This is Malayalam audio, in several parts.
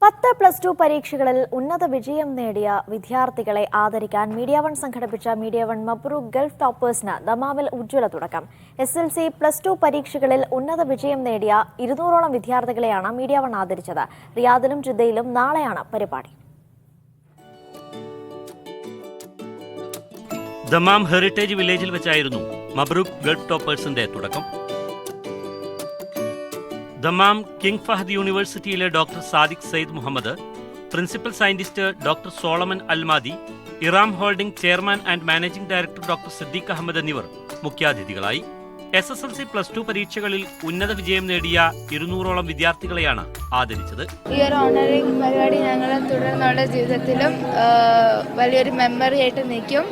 10+2 പരീക്ഷകളിൽ ഉന്നത വിജയം നേടിയ വിദ്യാർത്ഥികളെ ആദരിക്കാൻ മീഡിയ വൺ സംഘടിപ്പിച്ച മീഡിയ വൺ മബ്രൂക്ക് ഗൾഫ് ടോപ്പേഴ്സിന് ദമാമിൽ ഉജ്ജ്വല തുടക്കം. SLC+2 പരീക്ഷകളിൽ ഉന്നത വിജയം നേടിയ 200ഓളം വിദ്യാർത്ഥികളെയാണ് മീഡിയ വൺ ആദരിച്ചത്. റിയാദിലും ജിദ്ദയിലും നാളെയാണ് പരിപാടി. ദമാം ഹെറിറ്റേജ് വില്ലേജിൽ വെച്ചായിരുന്നു മബ്രൂക്ക് ഗൾഫ് ടോപ്പേഴ്സിന്റെ തുടക്കം. ദമാം കിങ് ഫഹദ് യൂണിവേഴ്സിറ്റിയിലെ doctor Sadiq Syed Muhammad, principal scientist doctor Solomon Almadi, Eram holding chairman and managing director doctor Siddeeq Ahmed എന്നിവർ മുഖ്യാതിഥികളായി. SSLC+2 പരീക്ഷകളിൽ ഉന്നത വിജയം നേടിയ 200ഓളം വിദ്യാർത്ഥികളെയാണ് ആദരിച്ചത്. ഈ ഒരു ഓണറിംഗ് പരിപാടി ഞങ്ങൾ തുടർന്നുള്ള ജീവിതത്തിലും വലിയൊരു മെമ്മറി ആയിട്ട് നിൽക്കും,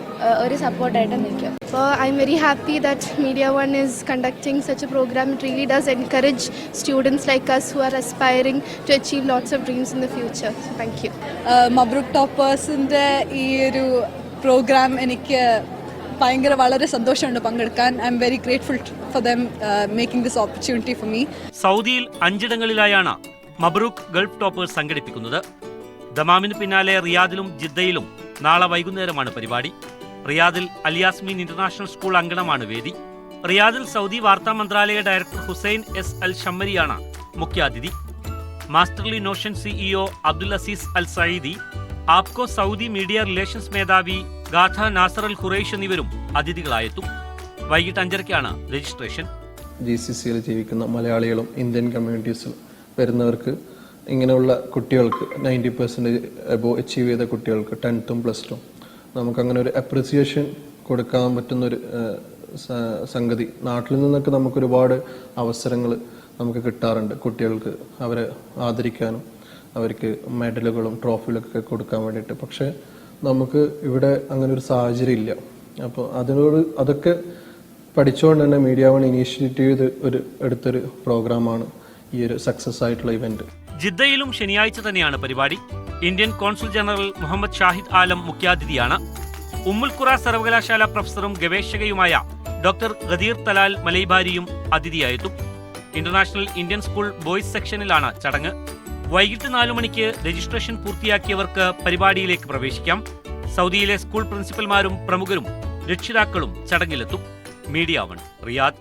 ഒരു സപ്പോർട്ടായിട്ട് നിൽക്കും. So I'm very happy that Media One is conducting such a program. It really does encourage students like us who are aspiring to achieve lots of dreams in the future. So thank you. മബ്രൂക്ക് ടോപ്പേഴ്സിൻ്റെ ഈ ഒരു പ്രോഗ്രാം എനിക്ക് വളരെ സന്തോഷമുണ്ട് പങ്കെടുക്കാൻ. I am very grateful for them making this opportunity for me. സൗദിയിൽ 5 ഇടങ്ങളിലായാണ് മബ്രൂക്ക് ഗൾഫ് ടോപ്പേഴ്സ് സംഘടിപ്പിക്കുന്നത്. ദമാമിന് പിന്നാലെ റിയാദിലും ജിദ്ദയിലും നാളെ വൈകുന്നേരമാണ് പരിപാടി. റിയാദിൽ അൽയാസ്മീൻ ഇന്റർനാഷണൽ സ്കൂൾ അങ്കണമാണ് വേദി. റിയാദിൽ സൗദി വാർത്താ മന്ത്രാലയ ഡയറക്ടർ ഹുസൈൻ എസ് അൽ ഷമ്മരിയാണ് മുഖ്യാതിഥി. മാസ്റ്റർലി നോഷൻ CEO അബ്ദുൽ അസീസ് അൽ Sayeedi, Apco Saudi media relations മേധാവി ഗാഥ നാസർ അൽ ഖുറൈഷ് എന്നിവരും അതിഥികളായെത്തും. വൈകിട്ട് 5:30ക്കാണ് രജിസ്ട്രേഷൻ. GCCയിൽ ജീവിക്കുന്ന മലയാളികളും ഇന്ത്യൻ കമ്മ്യൂണിറ്റീസിൽ വരുന്നവർക്ക് ഇങ്ങനെയുള്ള കുട്ടികൾക്ക് 90% എബോവ് അച്ചീവ് ചെയ്ത കുട്ടികൾക്ക് 10th +2 നമുക്കങ്ങനെ ഒരു അപ്രിസിയേഷൻ കൊടുക്കാൻ പറ്റുന്നൊരു സംഗതി. നാട്ടിൽ നിന്നൊക്കെ നമുക്കൊരുപാട് അവസരങ്ങൾ നമുക്ക് കിട്ടാറുണ്ട്. കുട്ടികൾക്ക് അവരെ ആദരിക്കാനും അവർക്ക് മെഡലുകളും ട്രോഫികളൊക്കെ കൊടുക്കാൻ വേണ്ടിയിട്ട്. പക്ഷേ നമുക്ക് ഇവിടെ അങ്ങനെ ഒരു സാഹചര്യം ഇല്ല. അപ്പോൾ അതൊക്കെ പഠിച്ചുകൊണ്ട് തന്നെ മീഡിയ വൺ ഇനീഷ്യേറ്റീവ് ചെയ്ത് എടുത്തൊരു പ്രോഗ്രാമാണ് ഈ ഒരു സക്സസ് ആയിട്ടുള്ള ഇവന്റ്. ജിദ്ദയിലും ശനിയാഴ്ച തന്നെയാണ് പരിപാടി. Indian consul general Muhammad Shahid Alam മുഖ്യാതിഥിയാണ്. ഉമ്മുൽ ഖുറ സർവകലാശാല പ്രൊഫസറും ഗവേഷകയുമായ ഡോക്ടർ ഗദീർ തലാൽ മലൈബാരിയും അതിഥിയായെത്തും. ഇന്റർനാഷണൽ ഇന്ത്യൻ സ്കൂൾ ബോയ്സ് സെക്ഷനിലാണ് ചടങ്ങ്. വൈകിട്ട് 4 മണിക്ക് രജിസ്ട്രേഷൻ പൂർത്തിയാക്കിയവർക്ക് പരിപാടിയിലേക്ക് പ്രവേശിക്കാം. സൗദിയിലെ സ്കൂൾ പ്രിൻസിപ്പൽമാരും പ്രമുഖരും രക്ഷിതാക്കളും ചടങ്ങിലെത്തും. Media one, Riyadh.